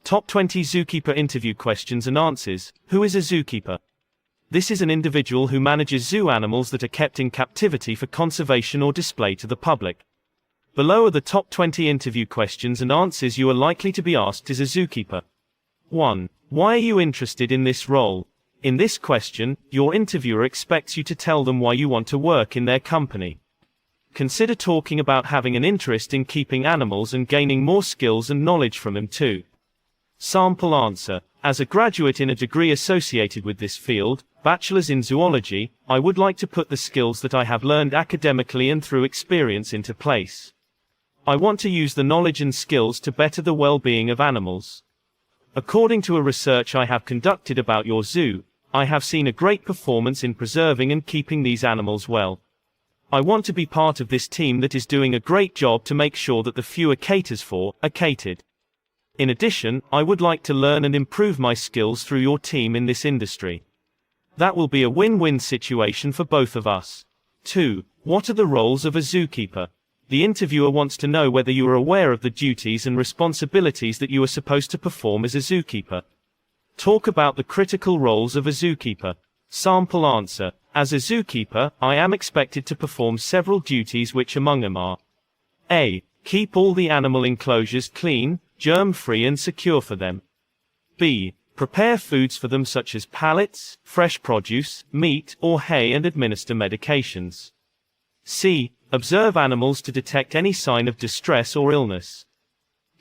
Top 20 Zookeeper interview questions and answers. Who is a zookeeper? This is an individual who manages zoo animals that are kept in captivity for conservation or display to the public. Below are the top 20 interview questions and answers you are likely to be asked as a zookeeper. 1. Why are you interested in this role? In this question, your interviewer expects you to tell them why you want to work in their company. Consider talking about having an interest in keeping animals and gaining more skills and knowledge from them too. Sample answer. As a graduate in a degree associated with this field, bachelor's in zoology, I would like to put the skills that I have learned academically and through experience into place. I want to use the knowledge and skills to better the well-being of animals. According to a research I have conducted about your zoo, I have seen a great performance in preserving and keeping these animals well. I want to be part of this team that is doing a great job to make sure that the few are catered for, are catered. In addition, I would like to learn and improve my skills through your team in this industry. That will be a win-win situation for both of us. 2. What are the roles of a zookeeper? The interviewer wants to know whether you are aware of the duties and responsibilities that you are supposed to perform as a zookeeper. Talk about the critical roles of a zookeeper. Sample answer. As a zookeeper, I am expected to perform several duties which among them are: A. Keep all the animal enclosures clean, germ-free and secure for them. B. Prepare foods for them such as pellets, fresh produce, meat, or hay and administer medications. C. Observe animals to detect any sign of distress or illness.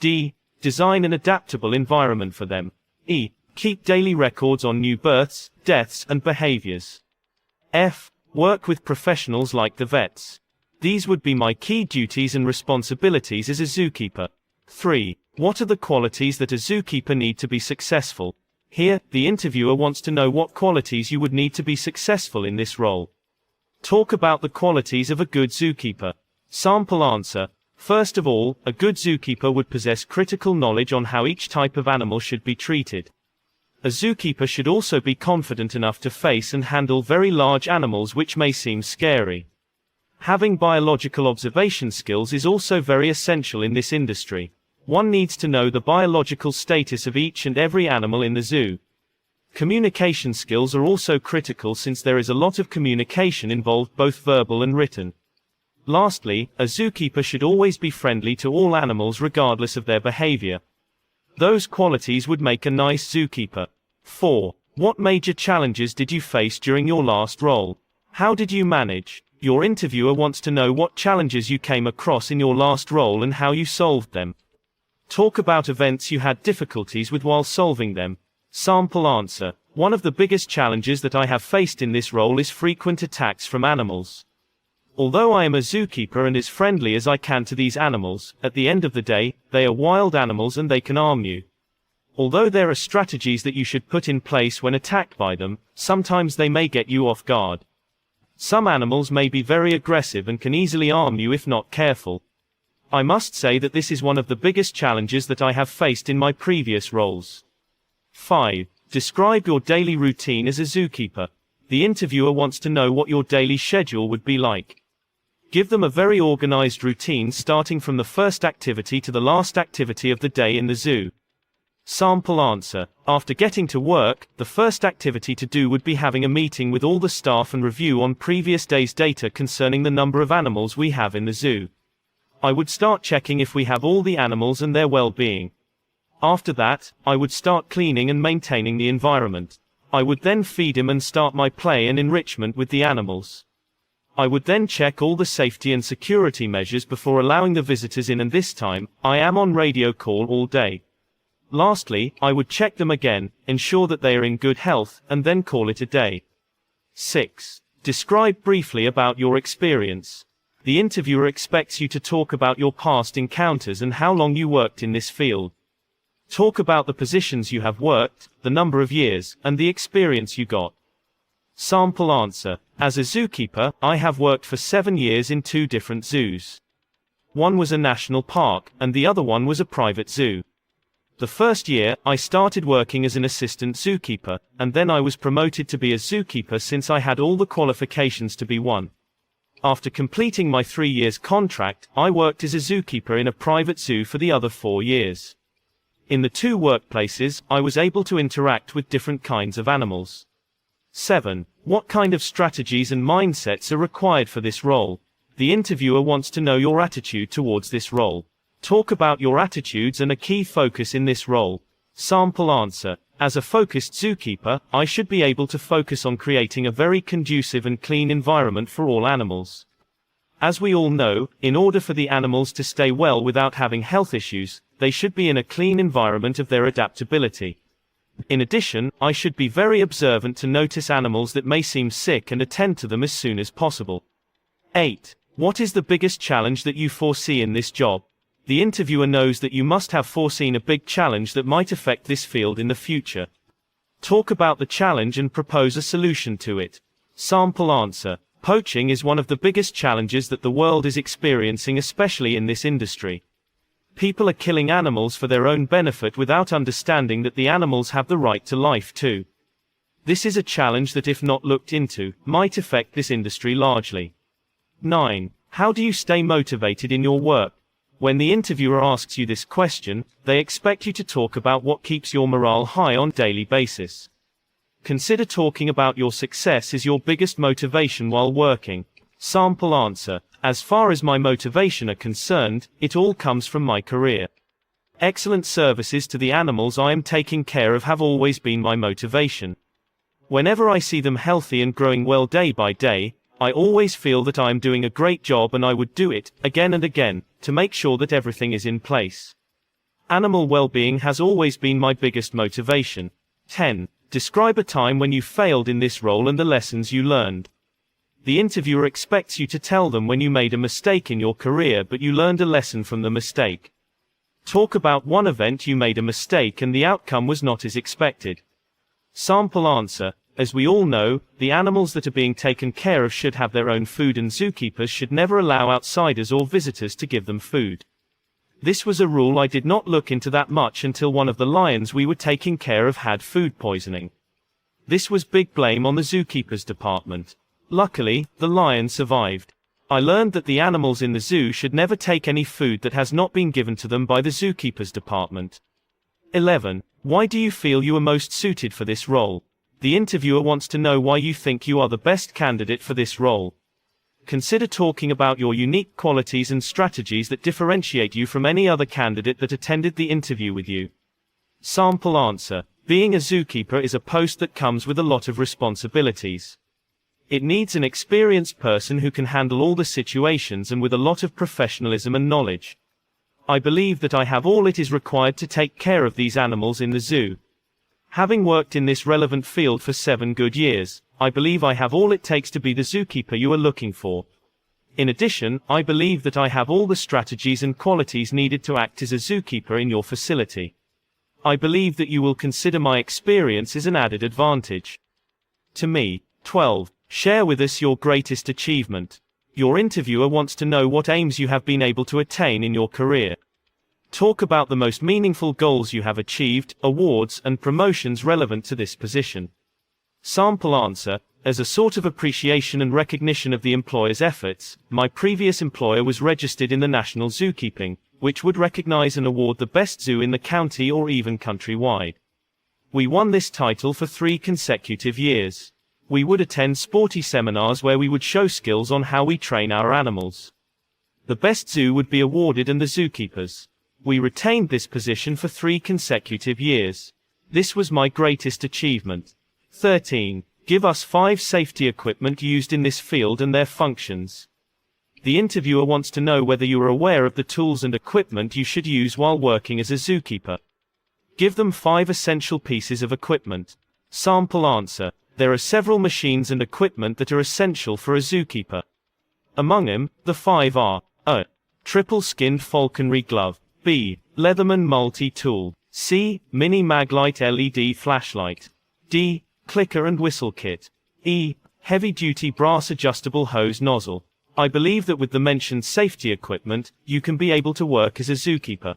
D. Design an adaptable environment for them. E. Keep daily records on new births, deaths, and behaviors. F. Work with professionals like the vets. These would be my key duties and responsibilities as a zookeeper. 3. What are the qualities that a zookeeper need to be successful? Here, the interviewer wants to know what qualities you would need to be successful in this role. Talk about the qualities of a good zookeeper. Sample answer. First of all, a good zookeeper would possess critical knowledge on how each type of animal should be treated. A zookeeper should also be confident enough to face and handle very large animals which may seem scary. Having biological observation skills is also very essential in this industry. One needs to know the biological status of each and every animal in the zoo. Communication skills are also critical since there is a lot of communication involved, both verbal and written. Lastly, a zookeeper should always be friendly to all animals regardless of their behavior. Those qualities would make a nice zookeeper. 4. What major challenges did you face during your last role? How did you manage? Your interviewer wants to know what challenges you came across in your last role and how you solved them. Talk about events you had difficulties with while solving them. Sample answer. One of the biggest challenges that I have faced in this role is frequent attacks from animals. Although I am a zookeeper and as friendly as I can to these animals, at the end of the day, they are wild animals and they can harm you. Although there are strategies that you should put in place when attacked by them, sometimes they may get you off guard. Some animals may be very aggressive and can easily harm you if not careful. I must say that this is one of the biggest challenges that I have faced in my previous roles. 5. Describe your daily routine as a zookeeper. The interviewer wants to know what your daily schedule would be like. Give them a very organized routine starting from the first activity to the last activity of the day in the zoo. Sample answer. After getting to work, the first activity to do would be having a meeting with all the staff and review on previous day's data concerning the number of animals we have in the zoo. I would start checking if we have all the animals and their well-being. After that, I would start cleaning and maintaining the environment. I would then feed him and start my play and enrichment with the animals. I would then check all the safety and security measures before allowing the visitors in, and this time, I am on radio call all day. Lastly, I would check them again, ensure that they are in good health, and then call it a day. 6. Describe briefly about your experience. The interviewer expects you to talk about your past encounters and how long you worked in this field. Talk about the positions you have worked, the number of years, and the experience you got. Sample answer. As a zookeeper, I have worked for 7 years in 2 different zoos. One was a national park, and the other one was a private zoo. The first year, I started working as an assistant zookeeper, and then I was promoted to be a zookeeper since I had all the qualifications to be one. After completing my 3 years contract, I worked as a zookeeper in a private zoo for the other 4 years. In the two workplaces, I was able to interact with different kinds of animals. 7. What kind of strategies and mindsets are required for this role? The interviewer wants to know your attitude towards this role. Talk about your attitudes and a key focus in this role. Sample answer. As a focused zookeeper, I should be able to focus on creating a very conducive and clean environment for all animals. As we all know, in order for the animals to stay well without having health issues, they should be in a clean environment of their adaptability. In addition, I should be very observant to notice animals that may seem sick and attend to them as soon as possible. 8. What is the biggest challenge that you foresee in this job? The interviewer knows that you must have foreseen a big challenge that might affect this field in the future. Talk about the challenge and propose a solution to it. Sample answer. Poaching is one of the biggest challenges that the world is experiencing, especially in this industry. People are killing animals for their own benefit without understanding that the animals have the right to life too. This is a challenge that, if not looked into, might affect this industry largely. 9. How do you stay motivated in your work? When the interviewer asks you this question, they expect you to talk about what keeps your morale high on a daily basis. Consider talking about your success as your biggest motivation while working. Sample answer. As far as my motivation are concerned, it all comes from my career. Excellent services to the animals I am taking care of have always been my motivation. Whenever I see them healthy and growing well day by day, I always feel that I am doing a great job, and I would do it, again and again, to make sure that everything is in place. Animal well-being has always been my biggest motivation. 10. Describe a time when you failed in this role and the lessons you learned. The interviewer expects you to tell them when you made a mistake in your career but you learned a lesson from the mistake. Talk about one event you made a mistake and the outcome was not as expected. Sample answer. As we all know, the animals that are being taken care of should have their own food, and zookeepers should never allow outsiders or visitors to give them food. This was a rule I did not look into that much until one of the lions we were taking care of had food poisoning. This was big blame on the zookeepers department. Luckily, the lion survived. I learned that the animals in the zoo should never take any food that has not been given to them by the zookeepers department. 11. Why do you feel you are most suited for this role? The interviewer wants to know why you think you are the best candidate for this role. Consider talking about your unique qualities and strategies that differentiate you from any other candidate that attended the interview with you. Sample answer. Being a zookeeper is a post that comes with a lot of responsibilities. It needs an experienced person who can handle all the situations and with a lot of professionalism and knowledge. I believe that I have all it is required to take care of these animals in the zoo. Having worked in this relevant field for 7 good years, I believe I have all it takes to be the zookeeper you are looking for. In addition, I believe that I have all the strategies and qualities needed to act as a zookeeper in your facility. I believe that you will consider my experience as an added advantage. To me. 12. Share with us your greatest achievement. Your interviewer wants to know what aims you have been able to attain in your career. Talk about the most meaningful goals you have achieved, awards, and promotions relevant to this position. Sample answer. As a sort of appreciation and recognition of the employer's efforts, my previous employer was registered in the National Zookeeping, which would recognize and award the best zoo in the county or even countrywide. We won this title for 3 consecutive years. We would attend sporty seminars where we would show skills on how we train our animals. The best zoo would be awarded and the zookeepers. We retained this position for 3 consecutive years. This was my greatest achievement. 13. Give us 5 safety equipment used in this field and their functions. The interviewer wants to know whether you are aware of the tools and equipment you should use while working as a zookeeper. Give them 5 essential pieces of equipment. Sample answer. There are several machines and equipment that are essential for a zookeeper. Among them, the 5 are: A. Triple-skinned falconry glove. B. Leatherman multi-tool. C. Mini Maglite LED flashlight. D. Clicker and whistle kit. E. Heavy-duty brass adjustable hose nozzle. I believe that with the mentioned safety equipment, you can be able to work as a zookeeper.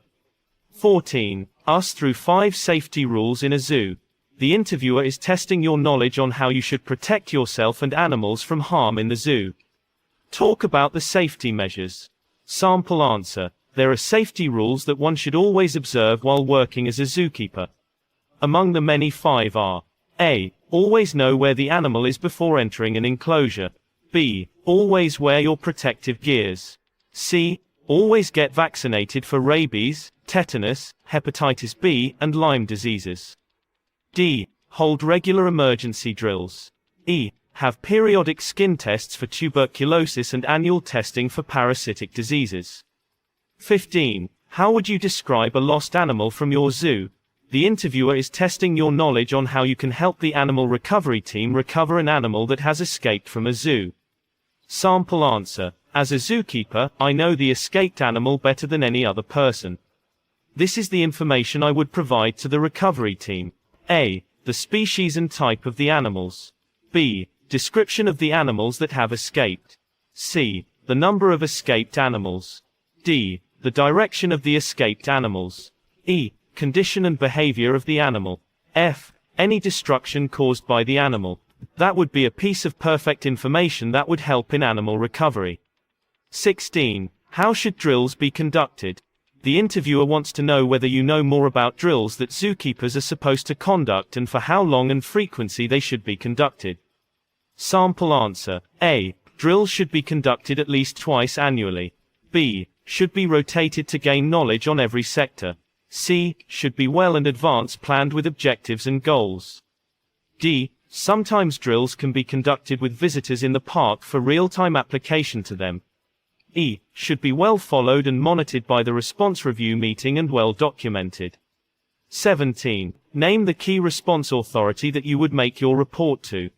14. Us through 5 safety rules in a zoo. The interviewer is testing your knowledge on how you should protect yourself and animals from harm in the zoo. Talk about the safety measures. Sample answer. There are safety rules that one should always observe while working as a zookeeper. Among the many 5 are: A. Always know where the animal is before entering an enclosure. B. Always wear your protective gears. C. Always get vaccinated for rabies, tetanus, hepatitis B, and Lyme diseases. D. Hold regular emergency drills. E. Have periodic skin tests for tuberculosis and annual testing for parasitic diseases. 15. How would you describe a lost animal from your zoo? The interviewer is testing your knowledge on how you can help the animal recovery team recover an animal that has escaped from a zoo. Sample answer: as a zookeeper, I know the escaped animal better than any other person. This is the information I would provide to the recovery team. A. The species and type of the animals. B. Description of the animals that have escaped. C. The number of escaped animals. D. The direction of the escaped animals. E. Condition and behavior of the animal. F. Any destruction caused by the animal. That would be a piece of perfect information that would help in animal recovery. 16. How should drills be conducted? The interviewer wants to know whether you know more about drills that zookeepers are supposed to conduct and for how long and frequency they should be conducted. Sample answer: A. Drills should be conducted at least twice annually. B. Should be rotated to gain knowledge on every sector. C. Should be well in advance planned with objectives and goals. D. Sometimes drills can be conducted with visitors in the park for real-time application to them. E. Should be well followed and monitored by the response review meeting and well documented. 17. Name the key response authority that you would make your report to.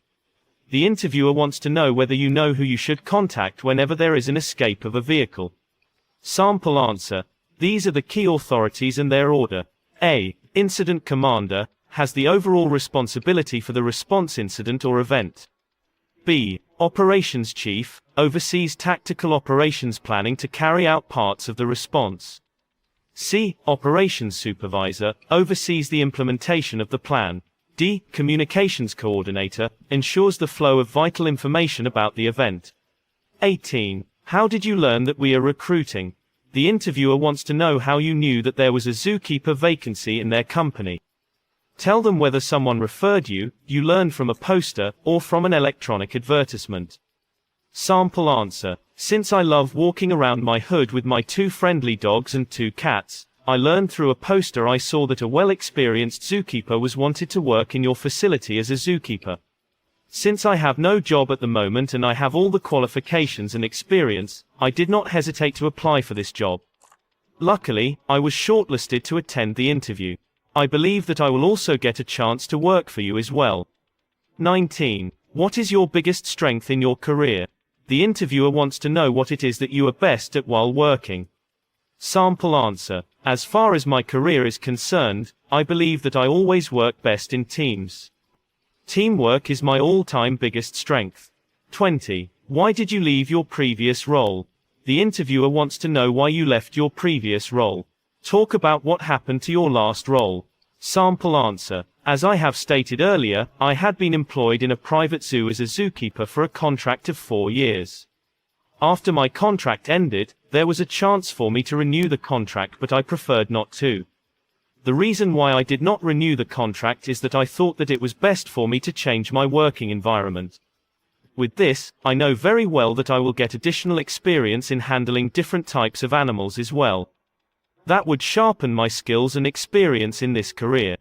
The interviewer wants to know whether you know who you should contact whenever there is an escape of a vehicle. Sample answer: these are the key authorities and their order. A. Incident commander, has the overall responsibility for the response incident or event. B. Operations chief, oversees tactical operations planning to carry out parts of the response. C. Operations supervisor, oversees the implementation of the plan. D. Communications coordinator, ensures the flow of vital information about the event. 18. How did you learn that we are recruiting? The interviewer wants to know how you knew that there was a zookeeper vacancy in their company. Tell them whether someone referred you, you learned from a poster, or from an electronic advertisement. Sample answer: since I love walking around my hood with my 2 friendly dogs and 2 cats, I learned through a poster I saw that a well-experienced zookeeper was wanted to work in your facility as a zookeeper. Since I have no job at the moment and I have all the qualifications and experience, I did not hesitate to apply for this job. Luckily, I was shortlisted to attend the interview. I believe that I will also get a chance to work for you as well. 19. What is your biggest strength in your career? The interviewer wants to know what it is that you are best at while working. Sample answer: as far as my career is concerned, I believe that I always work best in teams. Teamwork is my all-time biggest strength. 20. Why did you leave your previous role? The interviewer wants to know why you left your previous role. Talk about what happened to your last role. Sample answer: as I have stated earlier, I had been employed in a private zoo as a zookeeper for a contract of 4 years. After my contract ended, there was a chance for me to renew the contract, but I preferred not to. The reason why I did not renew the contract is that I thought that it was best for me to change my working environment. With this, I know very well that I will get additional experience in handling different types of animals as well. That would sharpen my skills and experience in this career.